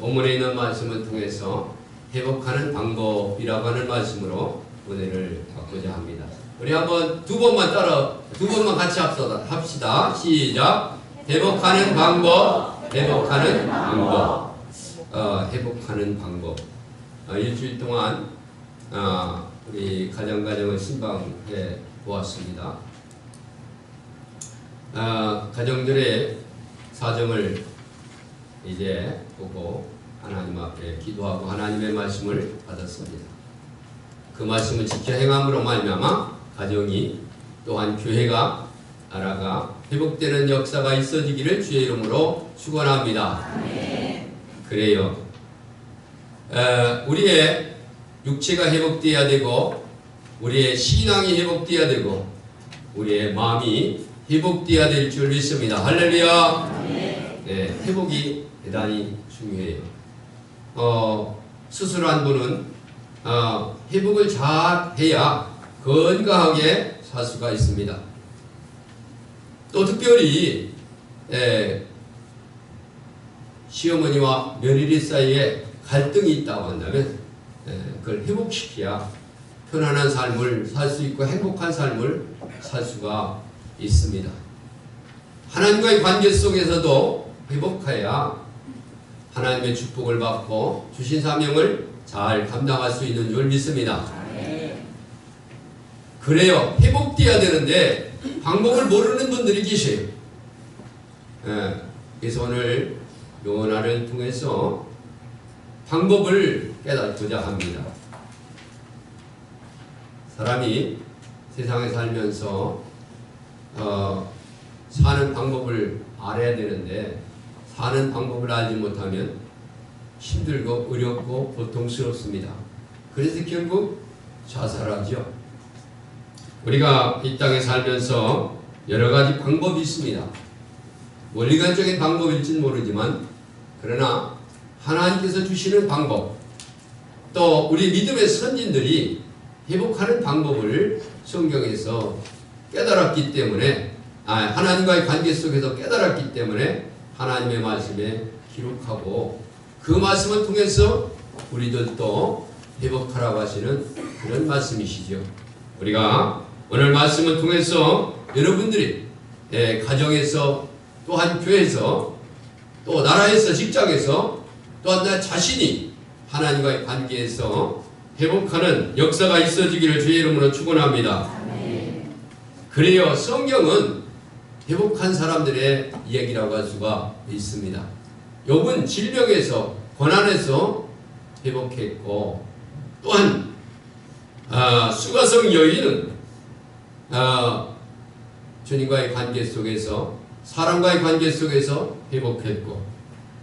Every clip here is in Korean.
본문에 있는 말씀을 통해서 회복하는 방법이라고 하는 말씀으로 은혜를 받고자 합니다. 우리 한번 두 번만 같이 합시다. 시작. 회복하는 방법, 회복하는 방법. 회복하는 방법. 일주일 동안 우리 가정을 신방해 보았습니다. 가정들의 사정을 이제 보고 하나님 앞에 기도하고 하나님의 말씀을 받았습니다. 그 말씀을 지켜 행함으로 말미암아 가정이 또한 교회가 나라가 회복되는 역사가 있어지기를 주의 이름으로 축원합니다. 그래요. 우리의 육체가 회복되어야 되고 우리의 신앙이 회복되어야 되고 우리의 마음이 회복되어야 될 줄 믿습니다. 할렐루야. 네, 회복이 대단히 중요해요. 수술한 분은 회복을 잘 해야 건강하게 살 수가 있습니다. 또 특별히 시어머니와 며느리 사이에 갈등이 있다고 한다면 그걸 회복시켜야 편안한 삶을 살 수 있고 행복한 삶을 살 수가 있습니다. 하나님과의 관계 속에서도 회복해야 하나님의 축복을 받고 주신 사명을 잘 감당할 수 있는 줄 믿습니다. 그래요. 회복되어야 되는데 방법을 모르는 분들이 계세요. 그래서 오늘 요나를 통해서 방법을 깨닫고자 합니다. 사람이 세상에 살면서 사는 방법을 알아야 되는데 사는 방법을 알지 못하면 힘들고 어렵고 고통스럽습니다. 그래서 결국 자살하죠. 우리가 이 땅에 살면서 여러 가지 방법이 있습니다. 원리관적인 방법일지는 모르지만 그러나 하나님께서 주시는 방법 또 우리 믿음의 선진들이 회복하는 방법을 성경에서 깨달았기 때문에 하나님과의 관계 속에서 깨달았기 때문에 하나님의 말씀에 기록하고 그 말씀을 통해서 우리들도 회복하라고 하시는 그런 말씀이시죠. 우리가 오늘 말씀을 통해서 여러분들이 가정에서 또한 교회에서 또 나라에서 직장에서 또한 나 자신이 하나님과의 관계에서 회복하는 역사가 있어지기를 주의 이름으로 축원합니다. 그래요. 성경은 회복한 사람들의 이야기라고 할 수가 있습니다. 욥은 질병에서 고난에서 회복했고 또한 수가성 여인은 주님과의 관계 속에서 사람과의 관계 속에서 회복했고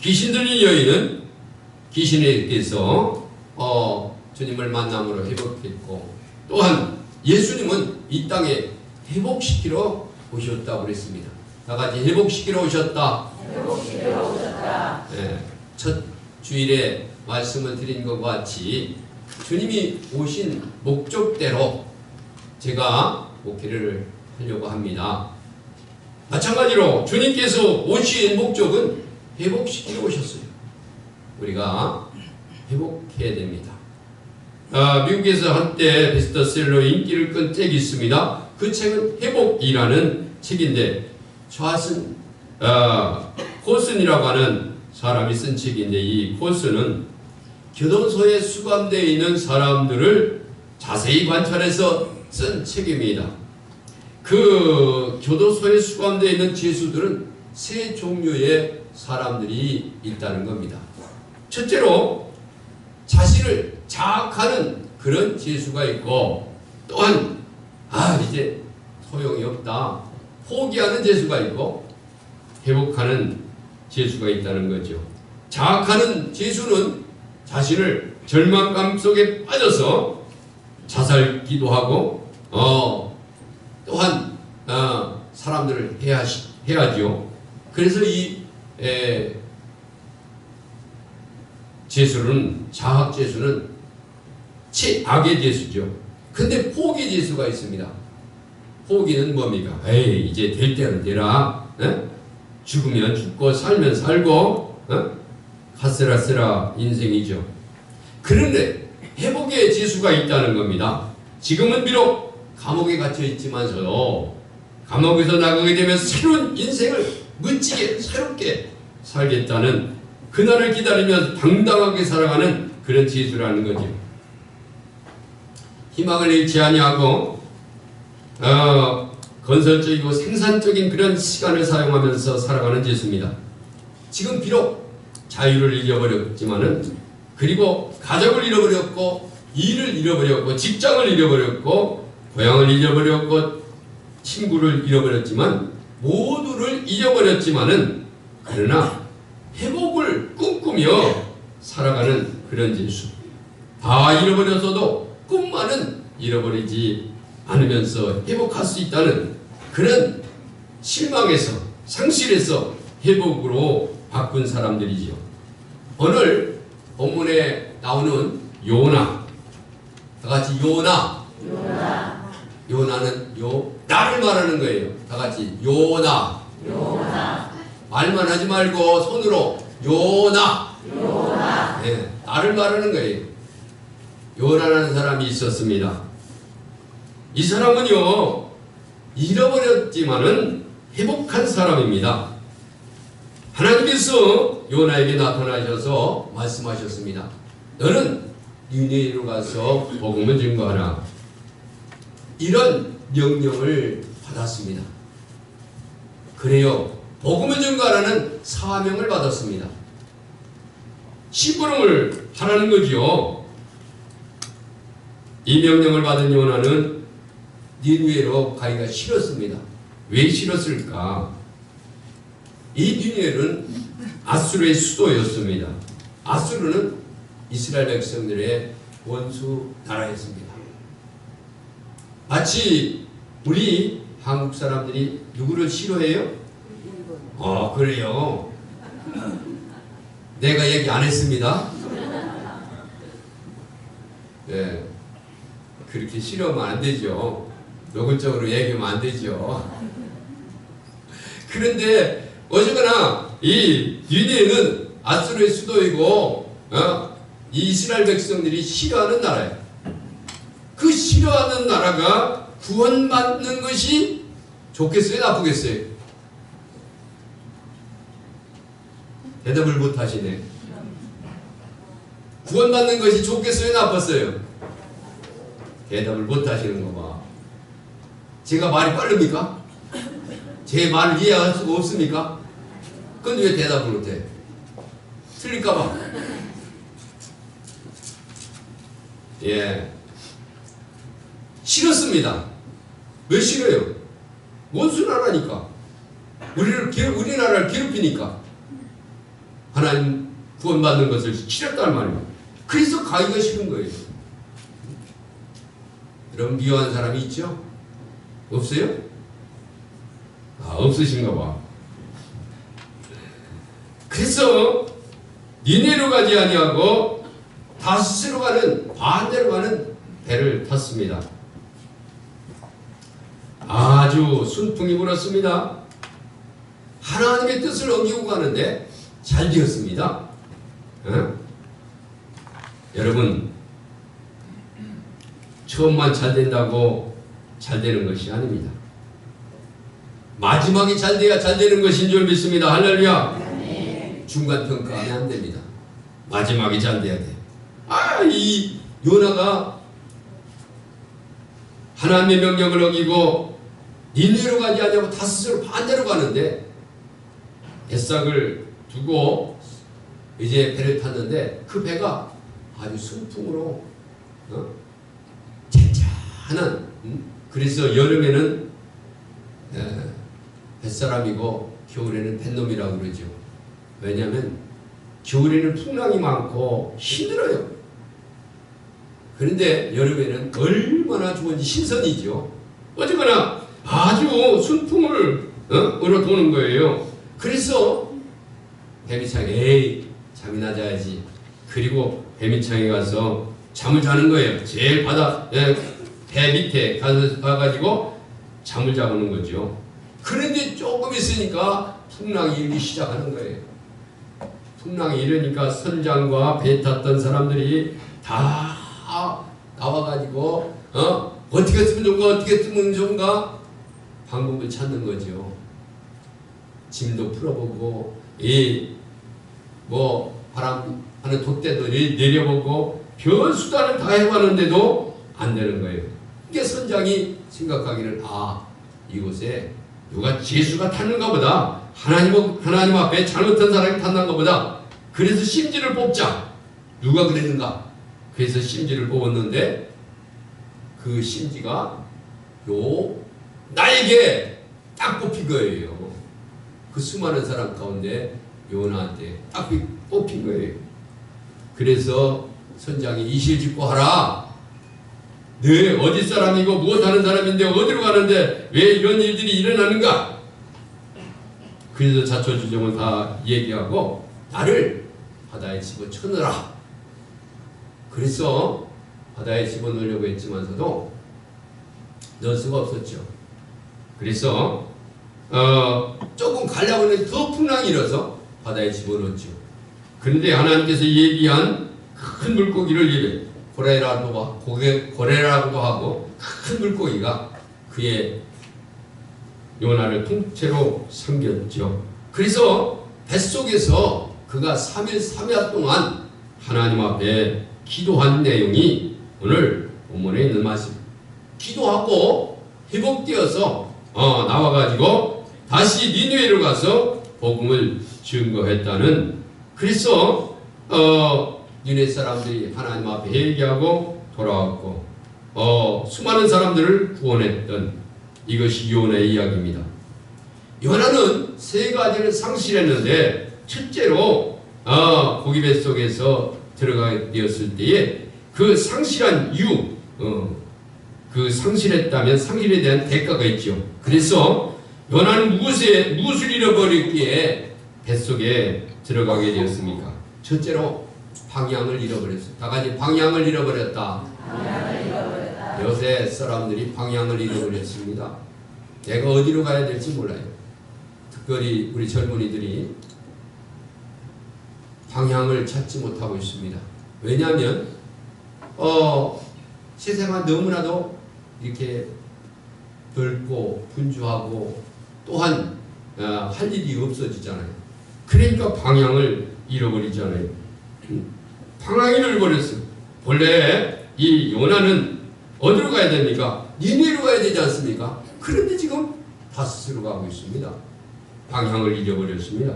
귀신 들린 여인은 귀신에게서 주님을 만남으로 회복했고 또한 예수님은 이 땅에 회복시키러 오셨다고 그랬습니다. 다 같이 회복시키러 오셨다. 회복시키러 오셨다. 첫 주일에 말씀을 드린 것과 같이 주님이 오신 목적대로 제가 목회를 하려고 합니다. 마찬가지로 주님께서 오신 목적은 회복시키러 오셨어요. 우리가 회복해야 됩니다. 미국에서 한때 베스트셀러 인기를 끈 책이 있습니다. 그 책은 회복이라는 책인데 좌슨 콜슨이라고 하는 사람이 쓴 책인데 이 콜슨은 교도소에 수감되어 있는 사람들을 자세히 관찰해서 쓴 책입니다. 그 교도소에 수감되어 있는 죄수들은 세 종류의 사람들이 있다는 겁니다. 첫째로 자신을 자학하는 그런 죄수가 있고 또한 이제 소용이 없다 포기하는 죄수가 있고 회복하는 죄수가 있다는 거죠. 자학하는 죄수는 자신을 절망감 속에 빠져서 자살 기도하고 또한 사람들을 해야죠. 그래서 이 죄수는 자학 죄수는 악의 죄수죠. 근데 포기 죄수가 있습니다. 포기는 뭡니까? 이제 될 때는 되라. 죽으면 죽고 살면 살고 아슬아슬한 인생이죠. 그런데 회복의 지수가 있다는 겁니다. 지금은 비록 감옥에 갇혀 있지만서도 감옥에서 나가게 되면 새로운 인생을 멋지게 새롭게 살겠다는 그날을 기다리면서 당당하게 살아가는 그런 지수라는 거죠. 희망을 잃지 아니하고 건설적이고 생산적인 그런 시간을 사용하면서 살아가는 지수입니다. 지금 비록 자유를 잃어버렸지만은, 그리고 가족을 잃어버렸고, 일을 잃어버렸고, 직장을 잃어버렸고, 고향을 잃어버렸고, 친구를 잃어버렸지만, 모두를 잃어버렸지만은, 그러나 회복을 꿈꾸며 살아가는 그런 지수. 다 잃어버렸어도 꿈만은 잃어버리지 않으면서 회복할 수 있다는 그런 실망에서, 상실에서 회복으로 바꾼 사람들이지요. 오늘 본문에 나오는 요나, 다같이 요나. 요나는 나를 말하는 거예요. 다같이 요나. 말만 하지 말고 손으로 요나. 네, 나를 말하는 거예요. 요나라는 사람이 있었습니다. 이 사람은요, 잃어버렸지만은 회복한 사람입니다. 하나님께서 요나에게 나타나셔서 말씀하셨습니다. 너는 니느웨로 가서 복음을 증거하라. 이런 명령을 받았습니다. 그래요, 복음을 증거하라는 사명을 받았습니다. 심부름을 하라는 거지요. 이 명령을 받은 요나는 니느웨로 가기가 싫었습니다. 왜 싫었을까? 이 니느웨는 아수르의 수도였습니다. 아수르는 이스라엘 백성들의 원수 나라였습니다. 마치 우리 한국 사람들이 누구를 싫어해요? 그래요. 내가 얘기 안 했습니다. 네, 그렇게 싫어하면 안 되죠. 노골적으로 얘기하면 안 되죠. 그런데 어쨌거나 이 니느웨는 아수르의 수도이고 이 이스라엘 백성들이 싫어하는 나라예요. 그 싫어하는 나라가 구원받는 것이 좋겠어요, 나쁘겠어요? 대답을 못 하시네. 구원받는 것이 좋겠어요, 나빴어요? 대답을 못 하시는 거 봐. 제가 말이 빠릅니까? 제 말을 이해할 수가 없습니까? 근데 왜 대답을 못해? 틀릴까봐. 예. 싫었습니다. 왜 싫어요? 원수나라니까. 우리나라를 괴롭히니까. 하나님 구원받는 것을 싫었단 말이에요. 그래서 가기가 싫은 거예요. 여러분 미워한 사람이 있죠? 없어요? 없으신가 봐. 그래서 니느웨로 가지 아니하고 다스로 가는, 반대로 가는 배를 탔습니다. 아주 순풍이 불었습니다. 하나님의 뜻을 어기고 가는데 잘 되었습니다. 여러분, 처음만 잘 된다고 잘 되는 것이 아닙니다. 마지막이 잘 돼야 잘 되는 것인 줄 믿습니다. 할렐루야. 중간 평가하면 안 됩니다. 마지막이 잘 돼야 돼요. 이 요나가 하나님의 명령을 어기고 니느웨로 가지 않냐고 다스로 반대로 가는데, 뱃삭을 두고 이제 배를 탔는데 그 배가 아주 순풍으로 잔잔한, 그래서 여름에는 뱃사람이고 겨울에는 뱃놈이라고 그러죠. 왜냐하면 겨울에는 풍랑이 많고 힘들어요. 그런데 여름에는 얼마나 좋은지 신선이죠. 어쨌거나 아주 순풍을 으로 도는 거예요. 그래서 배미창에 잠이나 자야지. 그리고 배미창에 가서 잠을 자는 거예요. 제일 배 밑에 가가지고 잠을 자보는 거죠. 그런데 조금 있으니까 풍랑이 일기 시작하는 거예요. 풍랑이 이러니까 선장과 배 탔던 사람들이 다 나와가지고 어떻게 쓰면 좋은가 어떻게 쓰면 좋은가 방법을 찾는 거죠. 짐도 풀어보고 바람 하는 돛대도 내려보고 별 수단을 다 해봤는데도 안 되는 거예요. 이게 선장이 생각하기를 이곳에 누가 죄수가 탔는가 보다. 하나님 앞에 잘못한 사람이 탔는가 보다. 그래서 심지를 뽑자. 누가 그랬는가? 그래서 심지를 뽑았는데 그 심지가 나에게 딱 뽑힌 거예요. 그 수많은 사람 가운데 요나한테 딱 뽑힌 거예요. 그래서 선장이 이실 짓고 하라. 네 어디 사람이고 무엇하는 사람인데 어디로 가는데 왜 이런 일들이 일어나는가? 그래서 자초지종을 다 얘기하고 나를 바다에 집어쳐넣으라. 그래서 바다에 집어넣으려고 했지만서도 넣을 수가 없었죠. 그래서 조금 가려고 했는데 더 풍랑이 일어서 바다에 집어넣었죠. 그런데 하나님께서 얘기한 큰 물고기를 입에 고래라고도 하고 큰 물고기가 그의 요나를 통째로 삼켰죠. 그래서 뱃속에서 그가 3일 3야 동안 하나님 앞에 기도한 내용이 오늘 본문에 있는 말씀. 기도하고 회복되어서 나와가지고 다시 니느웨로 가서 복음을 증거했다는. 그래서 니느웨 사람들이 하나님 앞에 회개하고 돌아왔고 수많은 사람들을 구원했던 이것이 요나의 이야기입니다. 요나는 세 가지를 상실했는데 첫째로 고기 뱃속에서 들어가게 되었을 때에 그 상실한 이유, 그 상실했다면 상실에 대한 대가가 있죠. 그래서 요나는 무엇을 잃어버렸기에 뱃속에 들어가게 되었습니까? 첫째로 방향을 잃어버렸어요. 다 같이 방향을 잃어버렸다. 요새 사람들이 방향을 잃어버렸습니다. 내가 어디로 가야 될지 몰라요. 특별히 우리 젊은이들이 방향을 찾지 못하고 있습니다. 왜냐하면 세상은 너무나도 이렇게 넓고 분주하고 또한 할 일이 없어지잖아요. 그러니까 방향을 잃어버리잖아요. 방향을 잃어버렸어요. 원래 이 요나는 어디로 가야 됩니까? 니느웨로 가야 되지 않습니까? 그런데 지금 다스스로 가고 있습니다. 방향을 잃어버렸습니다.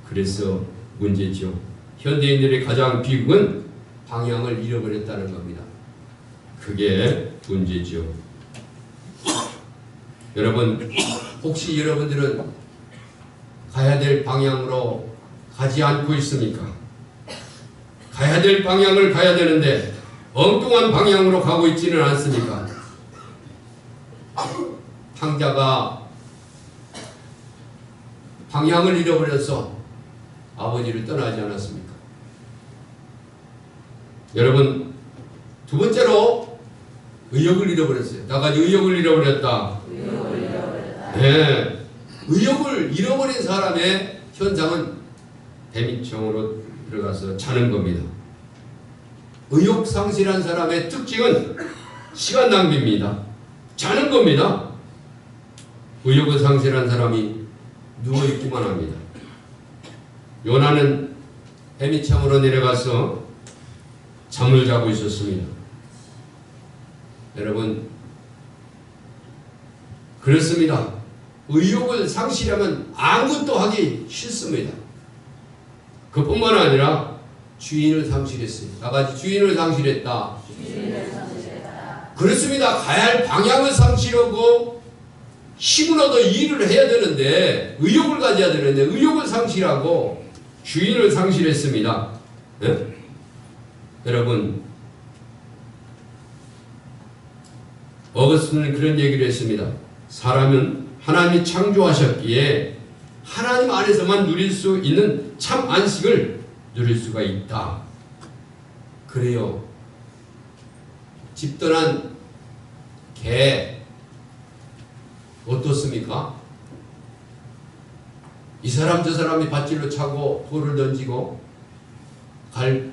그래서 문제죠. 현대인들의 가장 비극은 방향을 잃어버렸다는 겁니다. 그게 문제죠. 여러분, 혹시 여러분들은 가야 될 방향으로 가지 않고 있습니까? 가야 될 방향을 가야 되는데 엉뚱한 방향으로 가고 있지는 않습니까? 탕자가 방향을 잃어버려서 아버지를 떠나지 않았습니까? 여러분, 두 번째로 의욕을 잃어버렸어요. 다 같이 의욕을 잃어버렸다. 네. 의욕을 잃어버린 사람의 현상은 뱀이청으로 들어가서 자는 겁니다. 의욕 상실한 사람의 특징은 시간 낭비입니다. 자는 겁니다. 의욕을 상실한 사람이 누워있기만 합니다. 요나는 뱀이청으로 내려가서 잠을 자고 있었습니다. 여러분, 그렇습니다. 의욕을 상실하면 아무것도 하기 싫습니다. 그뿐만 아니라 주인을 상실했어요. 다 같이 주인을 상실했다. 그렇습니다. 가야 할 방향을 상실하고 힘을 얻어 일을 해야 되는데 의욕을 가져야 되는데 의욕을 상실하고 주인을 상실했습니다. 네? 여러분, 어거스틴은 그런 얘기를 했습니다. 사람은 하나님이 창조하셨기에 하나님 안에서만 누릴 수 있는 참 안식을 누릴 수가 있다. 그래요. 집 떠난 개 어떻습니까? 이 사람 저 사람이 밧줄로 차고 돌을 던지고 갈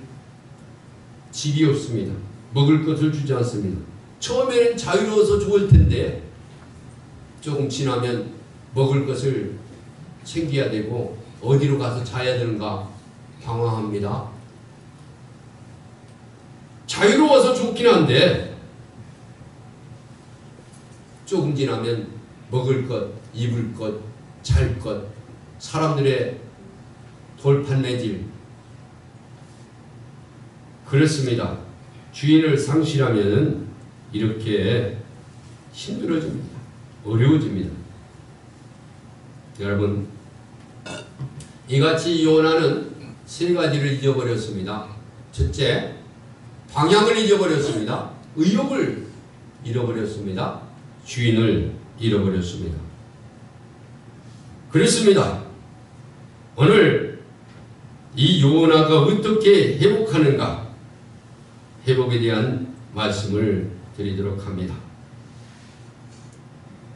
집이 없습니다. 먹을 것을 주지 않습니다. 처음에는 자유로워서 좋을 텐데 조금 지나면 먹을 것을 챙겨야 되고 어디로 가서 자야 되는가 방황합니다. 자유로워서 좋긴 한데 조금 지나면 먹을 것, 입을 것, 잘 것, 사람들의 돌판매질 그렇습니다. 주인을 상실하면 이렇게 힘들어집니다. 어려워집니다. 여러분, 이같이 요나는 세 가지를 잊어버렸습니다. 첫째, 방향을 잊어버렸습니다. 의욕을 잃어버렸습니다. 주인을 잃어버렸습니다. 그렇습니다. 오늘 이 요나가 어떻게 회복하는가, 회복에 대한 말씀을 드리도록 합니다.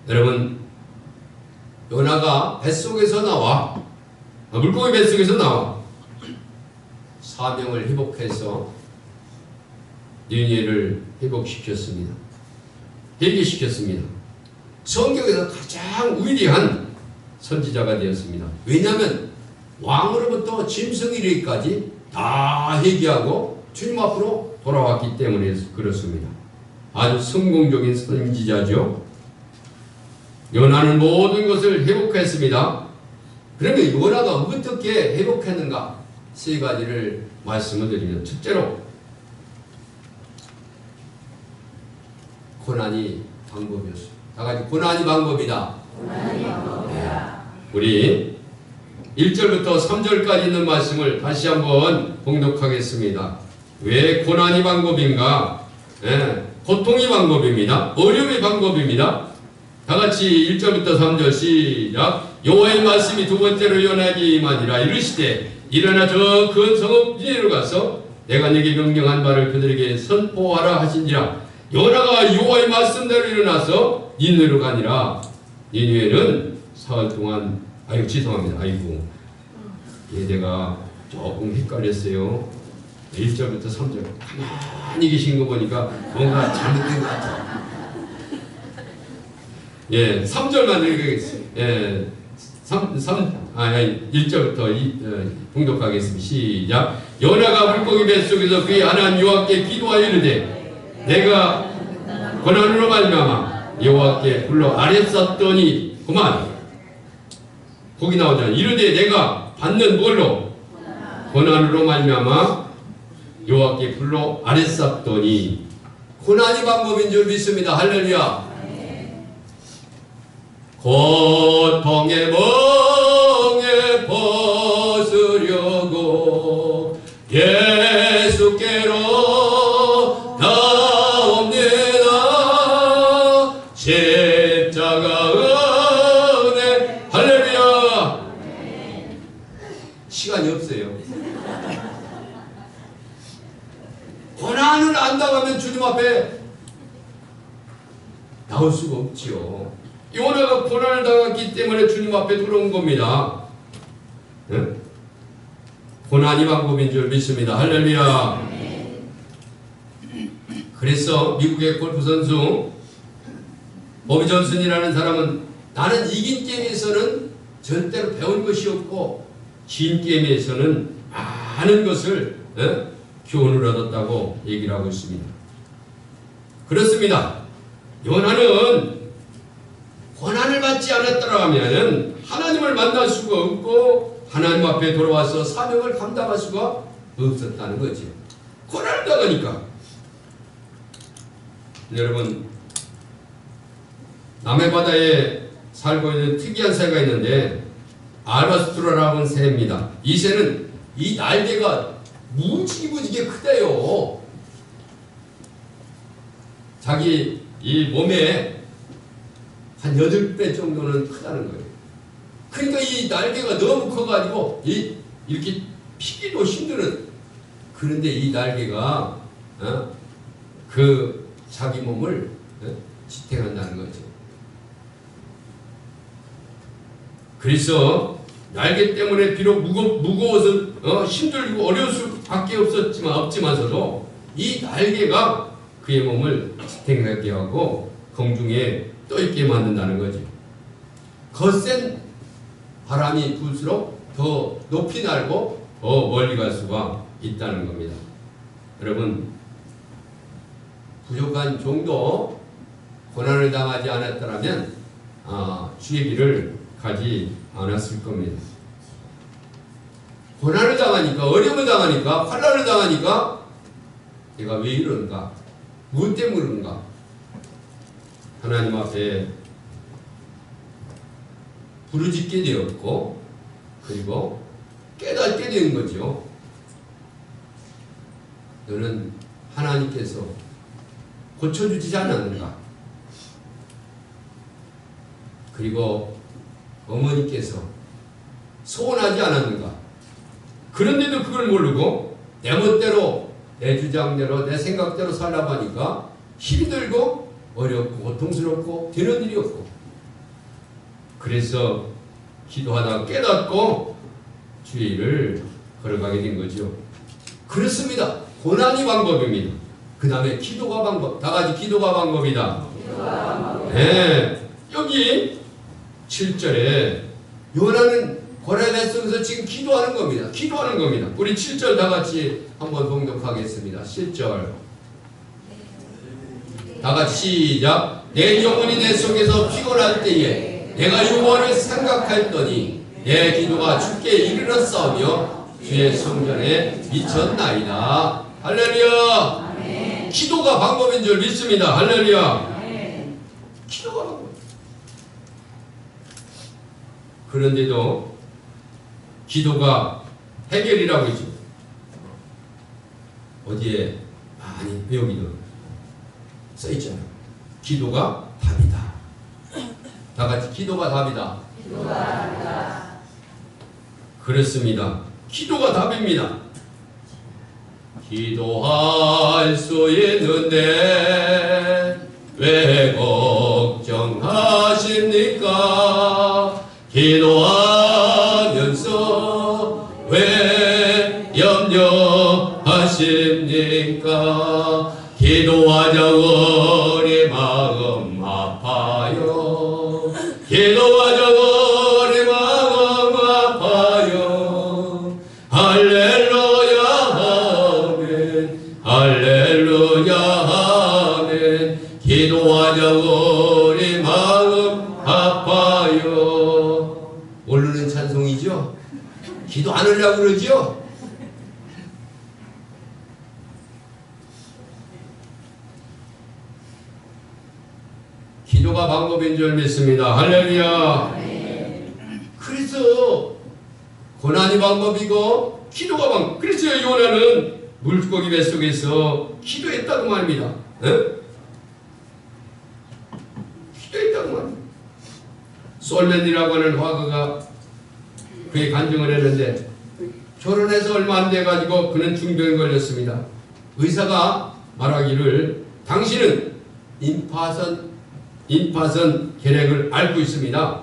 여러분, 요나가 뱃속에서 나와, 물고기 뱃속에서 나와 사명을 회복해서 니느웨를 회복시켰습니다. 회개시켰습니다. 성경에서 가장 위대한 선지자가 되었습니다. 왜냐하면 왕으로부터 짐승이리까지 다 회개하고 주님 앞으로 돌아왔기 때문에 그렇습니다. 아주 성공적인 선지자죠. 요나는 모든 것을 회복했습니다. 그러면 요나가 어떻게 회복했는가? 세 가지를 말씀을 드립니다. 첫째로, 고난이 방법이었습니다. 다 같이 고난이 방법이다. 고난이 방법이다. 우리 1절부터 3절까지 있는 말씀을 다시 한번 봉독하겠습니다. 왜 고난이 방법인가? 고통이 방법입니다. 어려움이 방법입니다. 다같이 1절부터 3절 시작. 여호와의 말씀이 두 번째로 요나에게 임하니라. 이르시되 일어나 저 큰 성읍 니느웨로 가서 내가 네게 명령한 바를 그들에게 선포하라 하신지라. 요나가 여호와의 말씀대로 일어나서 니느웨로 가니라. 니느웨는 사흘 동안 죄송합니다. 내가 조금 헷갈렸어요. 1절부터 3절 가만히 계신 거 보니까 뭔가 잘못된 것 같아요. 3절만 읽겠습니다. 1절부터 봉독하겠습니다. 시작. 요나가 물고기 뱃속에서 그의 하나님 여호와께 기도하여 이르되 내가 고난으로 말미암아 여호와께 불러 아뢰었더니 그만. 거기 나오잖아요. 이르되 내가 받는 뭘로? 고난으로 말미암아 여호와께 불러 아뢰었더니. 고난이 방법인 줄 믿습니다. 할렐루야. 고통의 멍에 벗으려고 예수께로 나옵니다. 십자가 은혜. 할렐루야. 시간이 없어요. 고난을 안 당하면 주님 앞에 나올 수가 없지요. 요나가 고난을 당했기 때문에 주님 앞에 들어온 겁니다. 고난이 방법인 줄 믿습니다. 할렐루야. 그래서 미국의 골프 선수 보비 존슨이라는 사람은 나는 이긴 게임에서는 절대로 배운 것이 없고 진 게임에서는 많은 것을 교훈을 얻었다고 얘기를 하고 있습니다. 그렇습니다. 요나는 고난을 받지 않았더라 하면 하나님을 만날 수가 없고 하나님 앞에 돌아와서 사명을 감당할 수가 없었다는 거죠. 고난을 당하니까. 여러분, 남해바다에 살고 있는 특이한 새가 있는데 알바스트로라고 하는 새입니다. 이 새는 이 날개가 무지무지게 크대요. 자기 이 몸에 한 8배 정도는 크다는 거예요. 그러니까 이 날개가 너무 커가지고 이렇게 피기도 힘드는. 그런데 이 날개가 그 자기 몸을 지탱한다는 거죠. 그래서 날개 때문에 비록 무거워서 힘들고 어려울 수밖에 없지만서도 이 날개가 그의 몸을 지탱하게 하고 공중에 떠있게 만든다는 거죠. 거센 바람이 불수록 더 높이 날고 더 멀리 갈 수가 있다는 겁니다. 여러분, 부족한 종도 고난을 당하지 않았더라면 주의 길을 가지 않았을 겁니다. 고난을 당하니까, 어려움을 당하니까, 환난을 당하니까 내가 왜 이러는가? 무엇 때문에 그런가? 하나님 앞에 부르짖게 되었고, 그리고 깨닫게 된 거죠. 너는 하나님께서 고쳐주지 않았는가? 그리고 어머니께서 소원하지 않았는가? 그런데도 그걸 모르고 내 멋대로, 내 주장대로, 내 생각대로 살라고 하니까 힘이 들고 어렵고 고통스럽고 되는 일이 없고, 그래서 기도하다가 깨닫고 주의 일을 걸어가게 된 거죠. 그렇습니다. 고난이 방법입니다. 그 다음에 기도가 방법. 다 같이 기도가 방법이다. 네. 여기 7절에 요나는 고난의 속에서 지금 기도하는 겁니다. 기도하는 겁니다. 우리 7절 다 같이 한번 봉독하겠습니다. 7절 다 같이 시작. 내 영혼이 내 속에서 피곤할 때에 내가 여호와를 생각했더니 내 기도가 주께 이르렀사오며 주의 성전에 미쳤나이다. 할렐루야. 아멘. 기도가 방법인 줄 믿습니다. 할렐루야. 아멘. 기도가 방법. 그런데도 기도가 해결이라고 했죠. 어디에 많이 여기도 써있잖아요. 기도가 답이다. 다 같이 기도가 답이다. 기도가 답이다. 그렇습니다. 기도가 답입니다. 기도할 수 있는데 왜 걱정하십니까? 기도하면서 왜 염려하십니까? 기도하자고 우리 마음 아파요. 기도하자고 우리 마음 아파요. 할렐루야 아멘. 할렐루야 아멘. 기도하자고 우리 마음 아파요. 모르는 찬송이죠? 기도 안 하려고 그러죠? 기도가 방법인 줄 믿습니다. 할렐루야. 그래서 고난이 방법이고 기도가 방법. 그래서 요나는 물고기 뱃속에서 기도했다고 말입니다. 기도했다고 말입니다. 솔맨이라고 하는 화가가 그의 간증을 했는데 결혼해서 얼마 안 돼가지고 그는 중병에 걸렸습니다. 의사가 말하기를 당신은 임파선 계획을 앓고 있습니다.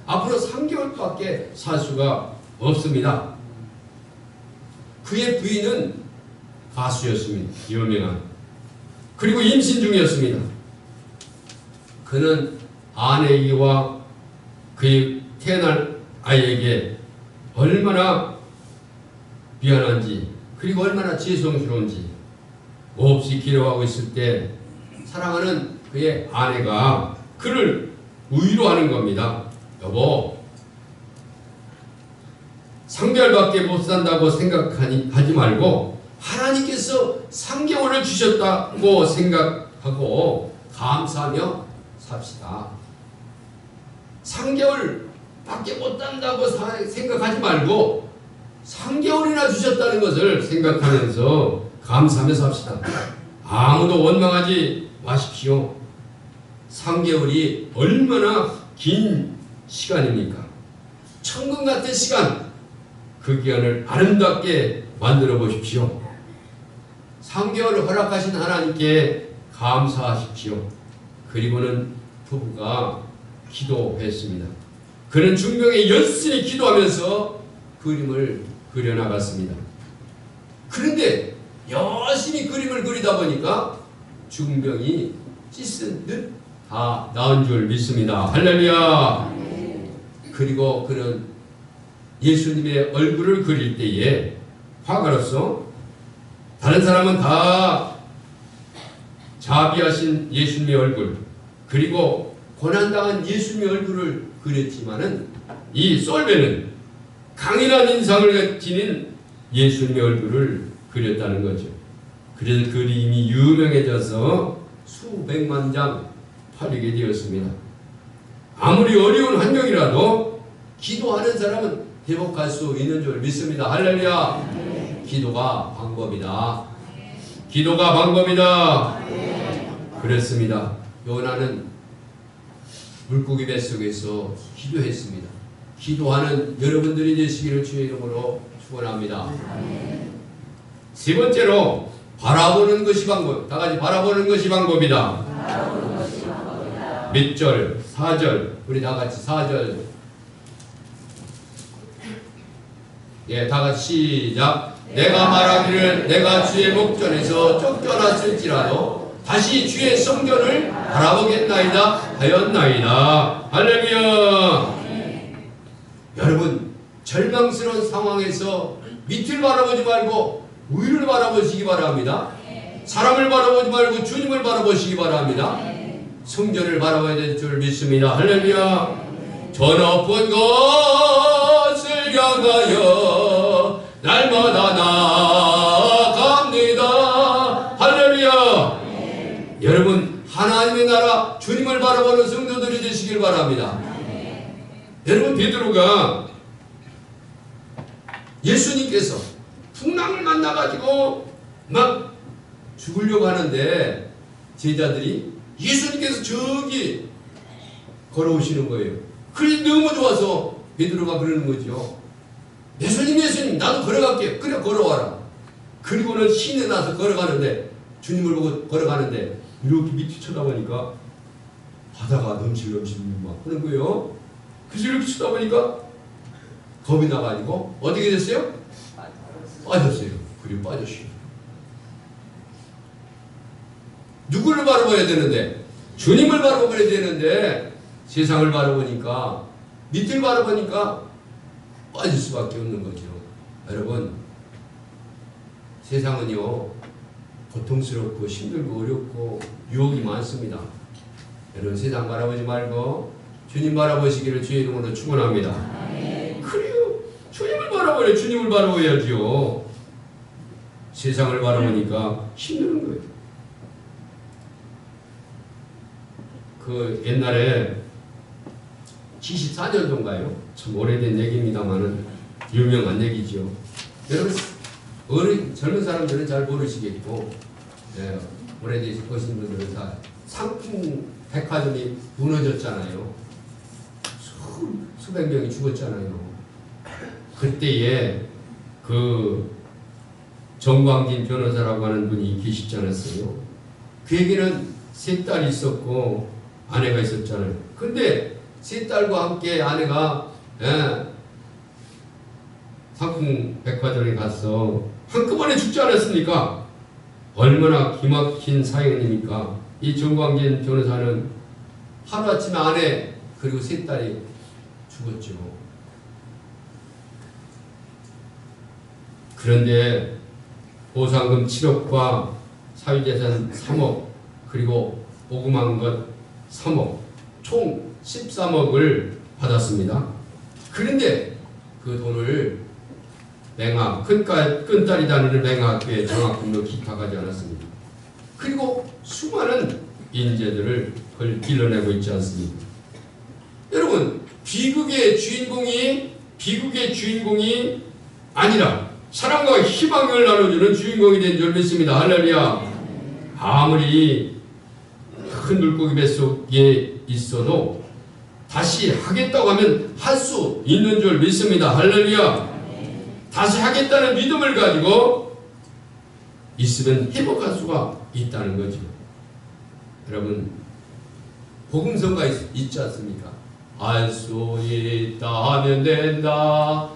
앞으로 3개월밖에 살 수가 없습니다. 그의 부인은 가수였습니다. 유명한. 그리고 임신 중이었습니다. 그는 아내와 그의 태어날 아이에게 얼마나 미안한지 그리고 얼마나 죄송스러운지 몹시 기도하고 있을 때 사랑하는 그의 아내가 그를 위로하는 겁니다. 여보, 3개월밖에 못 산다고 생각하지 말고 하나님께서 3개월을 주셨다고 생각하고 감사하며 삽시다. 3개월밖에 못 산다고 생각하지 말고 3개월이나 주셨다는 것을 생각하면서 감사하며 삽시다. 아무도 원망하지 마십시오. 3개월이 얼마나 긴 시간입니까? 천국 같은 시간, 그 기간을 아름답게 만들어 보십시오. 3개월을 허락하신 하나님께 감사하십시오. 그리고는 부부가 기도했습니다. 그는 중병에 열심히 기도하면서 그림을 그려나갔습니다. 그런데 열심히 그림을 그리다 보니까 중병이 찢은 듯 다 나은 줄 믿습니다. 할렐루야. 그리고 그는 예수님의 얼굴을 그릴 때에 화가로서 다른 사람은 다 자비하신 예수님의 얼굴 그리고 고난당한 예수님의 얼굴을 그렸지만은 이 솔베는 강인한 인상을 지닌 예수님의 얼굴을 그렸다는 거죠. 그래서 그림이 유명해져서 수백만 장 팔리게 되었습니다. 아무리 어려운 환경이라도 기도하는 사람은 회복할 수 있는 줄 믿습니다. 할렐루야. 기도가 방법이다. 기도가 방법이다. 그랬습니다. 요나는 물고기 뱃속에서 기도했습니다. 기도하는 여러분들이 되시기를 주의 이름으로 축원합니다. 세 번째로 바라보는 것이 방법. 다 같이 바라보는 것이 방법이다. 몇 절? 4절. 우리 다 같이 4절. 예, 다 같이 시작. 내가 말하기를 내가 주의 목전에서 쫓겨났을지라도 다시 주의 성전을 바라보겠나이다 하였나이다. 할렐루야. 여러분 절망스러운 상황에서 밑을 바라보지 말고 위를 바라보시기 바랍니다. 사람을 바라보지 말고 주님을 바라보시기 바랍니다. 성전을 바라봐야 될 줄 믿습니다. 할렐루야. 저 높은 곳을 향하여 날마다 나아갑니다. 할렐루야. 여러분 하나님의 나라 주님을 바라보는 성도들이 되시길 바랍니다. 여러분 베드로가 예수님께서 풍랑을 만나가지고 막 죽으려고 하는데 제자들이 예수님께서 저기 걸어오시는 거예요. 그게 너무 좋아서 베드로가 그러는 거죠. 예수님 나도 걸어갈게. 그래 걸어와라. 그리고는 신에 나서 걸어가는데 주님을 보고 걸어가는데 이렇게 밑에 쳐다보니까 바다가 넘실넘실 막 그런 거예요. 그래서 이렇게 쳐다보니까 겁이 나가지고 어떻게 됐어요? 빠졌어요. 그리고 빠졌어요. 누구를 바라봐야 되는데? 주님을 바라봐야 되는데 세상을 바라보니까 밑을 바라보니까 빠질 수밖에 없는 거죠. 여러분 세상은요 고통스럽고 힘들고 어렵고 유혹이 많습니다. 여러분 세상 바라보지 말고 주님 바라보시기를 주의 이름으로 축원합니다. 그래요. 주님을 바라보래. 주님을 바라봐야죠. 세상을 바라보니까 힘든 거예요. 그 옛날에 74년도인가요? 참 오래된 얘기입니다만은 유명한 얘기죠. 여러분 젊은 사람들은 잘 모르시겠고 오래되신 분들은 다 상품 백화점이 무너졌잖아요. 수백 명이 죽었잖아요. 그때에 그 정광진 변호사라고 하는 분이 계시지 않았어요? 그에게는 세 딸이 있었고 아내가 있었잖아요. 근데 세 딸과 함께 아내가 상품 백화점에 가서 한꺼번에 죽지 않았습니까? 얼마나 기막힌 사연입니까? 이 정광진 변호사는 하루아침에 아내 그리고 세 딸이 죽었죠. 그런데 보상금 7억과 사유재산 3억 그리고 오금한 것 3억 총 13억을 받았습니다. 그런데 그 돈을 맹학 끈딸이 다니는 맹학교에 장학금으로 기탁하지 않았습니다. 그리고 수많은 인재들을 길러내고 있지 않습니까? 여러분 비극의 주인공이 아니라 사랑과 희망을 나눠주는 주인공이 된 줄 믿습니다. 할렐루야. 아무리 큰 물고기 뱃속에 있어도 다시 하겠다고 하면 할 수 있는 줄 믿습니다. 할렐루야. 다시 하겠다는 믿음을 가지고 있으면 회복할 수가 있다는 거죠. 여러분 복음서가 있지 않습니까? 알 수 있다 하면 된다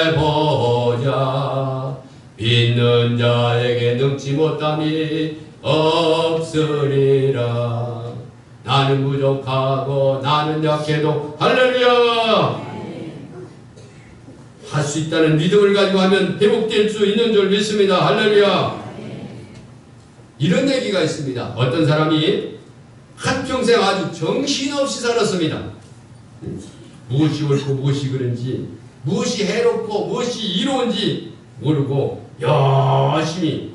해보자. 믿는 자에게 능치 못함이 없으리라. 나는 부족하고 나는 약해도 할렐루야. 할 수 있다는 믿음을 가지고 하면 회복될 수 있는 줄 믿습니다. 할렐루야. 이런 얘기가 있습니다. 어떤 사람이 한평생 아주 정신없이 살았습니다. 무엇이 옳고 무엇이 그른지, 무엇이 해롭고 무엇이 이로운지 모르고 열심히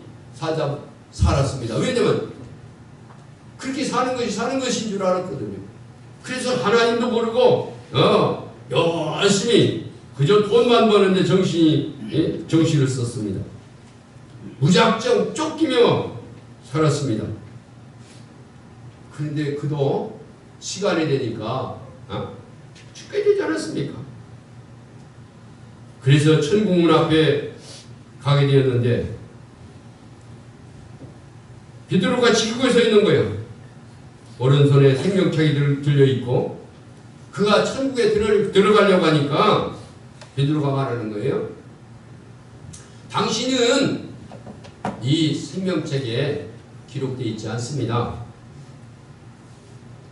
살았습니다. 왜냐면 그렇게 사는 것이 사는 것인 줄 알았거든요. 그래서 하나님도 모르고 열심히 그저 돈만 버는데 정신을 썼습니다. 무작정 쫓기며 살았습니다. 그런데 그도 시간이 되니까 죽게 되지 않았습니까? 그래서 천국문 앞에 가게 되었는데 베드로가 지키고 서 있는 거예요. 오른손에 생명책이 들려있고 그가 천국에 들어가려고 하니까 베드로가 말하는 거예요. 당신은 이 생명책에 기록되어 있지 않습니다.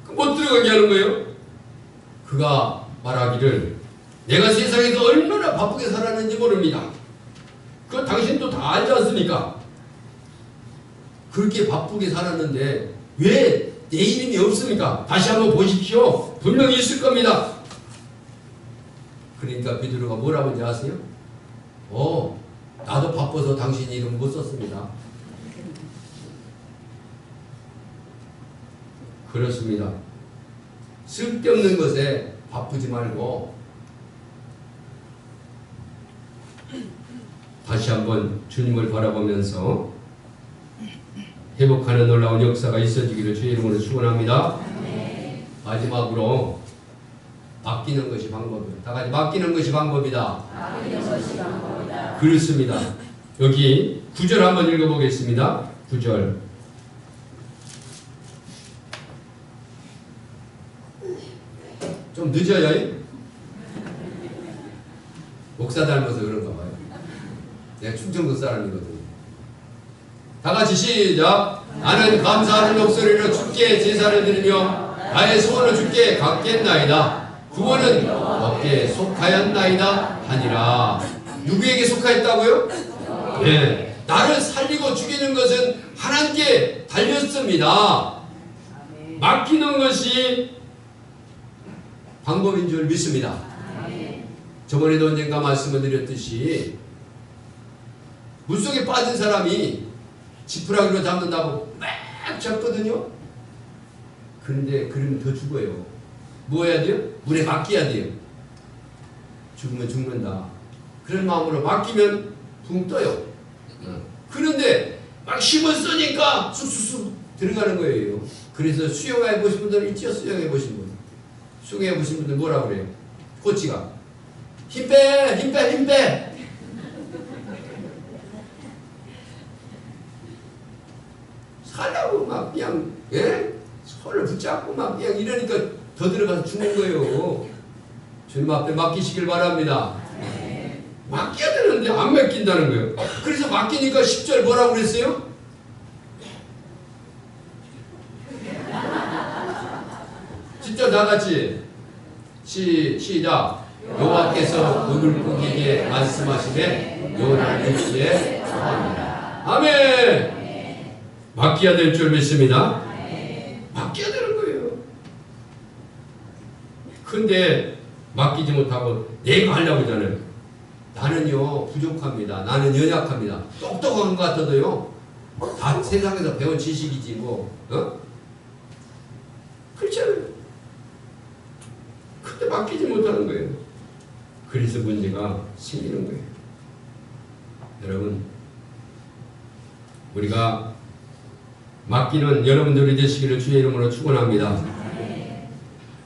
못 들어가게 하는 거예요. 그가 말하기를 내가 세상에서 얼마나 바쁘게 살았는지 모릅니다. 그거 당신도 다 알지 않습니까? 그렇게 바쁘게 살았는데 왜 내 이름이 없습니까? 다시 한번 보십시오. 분명히 있을 겁니다. 그러니까 베드로가 뭐라고 하는지 아세요? 나도 바빠서 당신 이름 못 썼습니다. 그렇습니다. 쓸데없는 것에 바쁘지 말고 다시 한번 주님을 바라보면서 회복하는 놀라운 역사가 있어지기를 주의 이름으로 축원합니다. 마지막으로 맡기는 것이 방법이다. 다 같이 맡기는 것이 방법이다. 그렇습니다. 여기 9절 한번 읽어보겠습니다. 9절. 좀 늦어요. 목사 닮아서 그런가 봐요. 내가 충청도 사람이거든요. 다 같이 시작. 나는 감사하는 목소리로 주께 제사를 드리며 나의 소원을 주께 갚겠나이다. 구원은 어깨에 속하였나이다 하니라. 누구에게 속하였다고요? 네. 나를 살리고 죽이는 것은 하나님께 달렸습니다. 맡기는 것이 방법인 줄 믿습니다. 저번에도 언젠가 말씀을 드렸듯이 물속에 빠진 사람이 지푸라기로 잡는다고 막 잡거든요. 그런데 그러면 더 죽어요. 뭐 해야 돼요? 물에 맡겨야 돼요. 죽으면 죽는다. 그런 마음으로 맡기면 붕 떠요. 그런데 막 힘을 쓰니까 쑥쑥쑥 들어가는 거예요. 그래서 수영해 보신 분들 있죠? 수영해 보신 분. 수영해 보신 분들 뭐라 그래요? 코치가 힘 빼! 힘 빼! 힘 빼! 살라고 막 그냥 손을 붙잡고 막 그냥 이러니까 더 들어가서 죽는 거예요. 주님 앞에 맡기시길 바랍니다. 맡겨야 되는데 안 맡긴다는 거예요. 그래서 맡기니까 10절 뭐라고 그랬어요? 진짜 다같이 시작. 여호와께서 눈을 꾸기게 말씀하시되 요나 일시에 아멘. 맡겨야 될 줄 믿습니다. 맡겨야 되는 거예요. 근데 맡기지 못하고 내가 하려고 하잖아요. 나는요 부족합니다. 나는 연약합니다. 똑똑한 것 같아도요 다 세상에서 배운 지식이지 뭐 그렇잖아요. 근데 맡기지 못하는 거예요. 그래서 문제가 생기는 거예요. 여러분 우리가 맡기는 여러분들이 되시기를 주의 이름으로 축원합니다.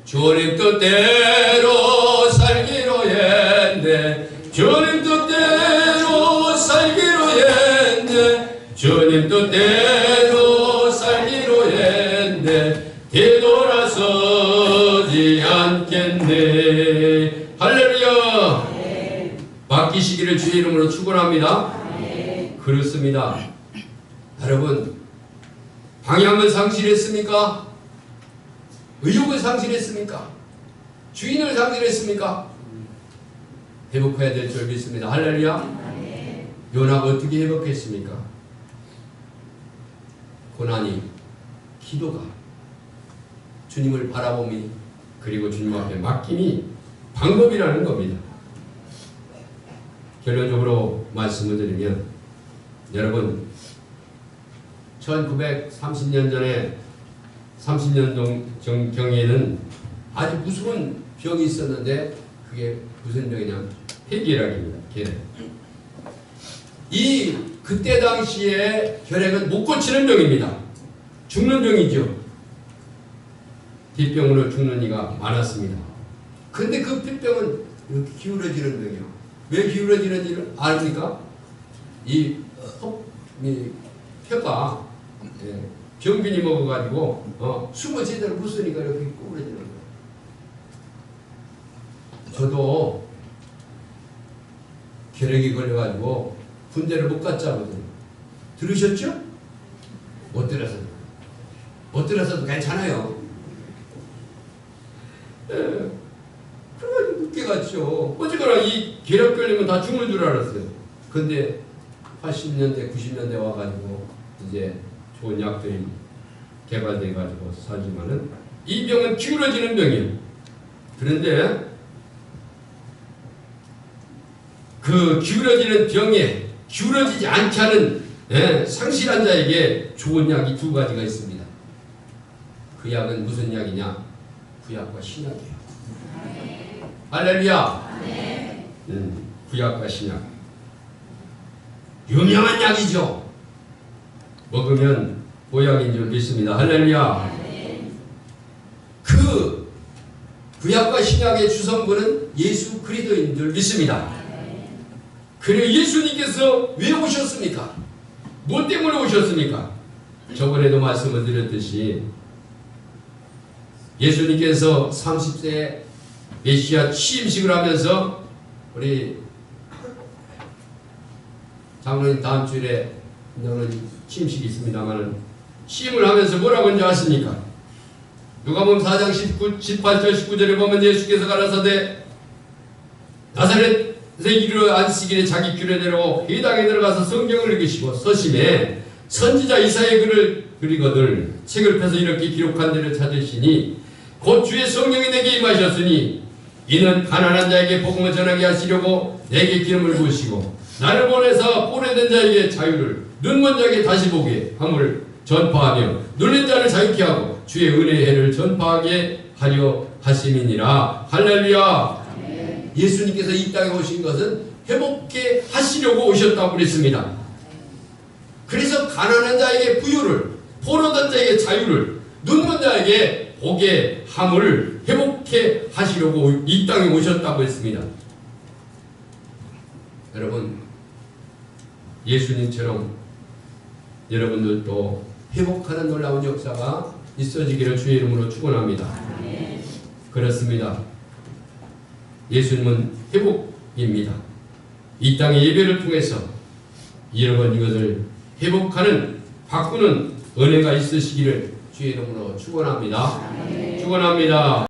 주님 뜻대로 살기로 했네. 주님 뜻대로 살기로 했네. 주님 뜻대로 살기로 했네. 뒤돌아서지 않게 되시기를 주의 이름으로 축원합니다. 그렇습니다. 여러분, 방향을 상실했습니까? 의욕을 상실했습니까? 주인을 상실했습니까? 회복해야 될 줄 믿습니다. 할렐루야. 요나가 어떻게 회복했습니까? 고난이, 기도가, 주님을 바라봄이, 그리고 주님 앞에 맡김이 방법이라는 겁니다. 결론적으로 말씀을 드리면, 여러분 1930년 전에 30년 경에는 아주 무서운 병이 있었는데, 그게 무슨 병이냐? 폐결핵입니다. 결핵. 그때 당시에 결핵은 못 고치는 병입니다. 죽는 병이죠. 뒷병으로 죽는 이가 많았습니다. 근데 그 폐병은 이렇게 기울어지는 병이에요. 왜 기울어지는지를 아십니까? 이 폐가 병균이 먹어가지고 숨을 제대로 못 쓰니까 이렇게 구부러지는 거예요. 저도 결핵이 걸려가지고 군대를 못 갔자거든요. 들으셨죠? 못 들어서도 괜찮아요. 그래가지고 늦게 갔죠. 어쨌거나 이 결핵 걸리면 다 죽는 줄 알았어요. 근데 80년대, 90년대 와가지고 이제 좋은 약들이 개발돼가지고 살지만은 이 병은 기울어지는 병이에요. 그런데 그 기울어지는 병에 기울어지지 않게 하는 상실한 자에게 좋은 약이 두 가지가 있습니다. 그 약은 무슨 약이냐? 구약과 신약이에요. 할렐루야. 구약과 신약. 유명한 약이죠. 먹으면 보약인 줄 믿습니다. 할렐루야. 그 구약과 신약의 주성분은 예수 그리스도인 줄 믿습니다. 그리고 예수님께서 왜 오셨습니까? 뭐 때문에 오셨습니까? 저번에도 말씀을 드렸듯이 예수님께서 30세에 메시아 취임식을 하면서, 우리 장로님 다음 주일에 취임식이 있습니다만, 취임을 하면서 뭐라고 한지 아십니까? 누가복음 4장 18절 19절에 보면 예수께서 가라사대 나사렛에 이르러 앉으시기에 자기 규례대로 회당에 들어가서 성경을 읽으시고 서심에 선지자 이사야의 글을 그리거늘 책을 펴서 이렇게 기록한 데를 찾으시니 곧 주의 성령이 내게 임하셨으니 이는 가난한 자에게 복음을 전하게 하시려고 내게 기름을 부으시고 나를 보내서 포로된 자에게 자유를, 눈먼 자에게 다시 보게 함을 전파하며 눌린 자를 자유케 하고 주의 은혜의 해를 전파하게 하려 하심이니라. 할렐루야. 예수님께서 이 땅에 오신 것은 회복케 하시려고 오셨다고 그랬습니다. 그래서 가난한 자에게 부유를, 포로된 자에게 자유를, 눈먼 자에게 보게 함을 회복케 하시려고 이 땅에 오셨다고 했습니다. 여러분, 예수님처럼 여러분들도 회복하는 놀라운 역사가 있어지기를 주의 이름으로 축원합니다. 그렇습니다. 예수님은 회복입니다. 이 땅의 예배를 통해서 여러분 이것을 회복하는, 바꾸는 은혜가 있으시기를 주의 이름으로 축원합니다. 축원합니다.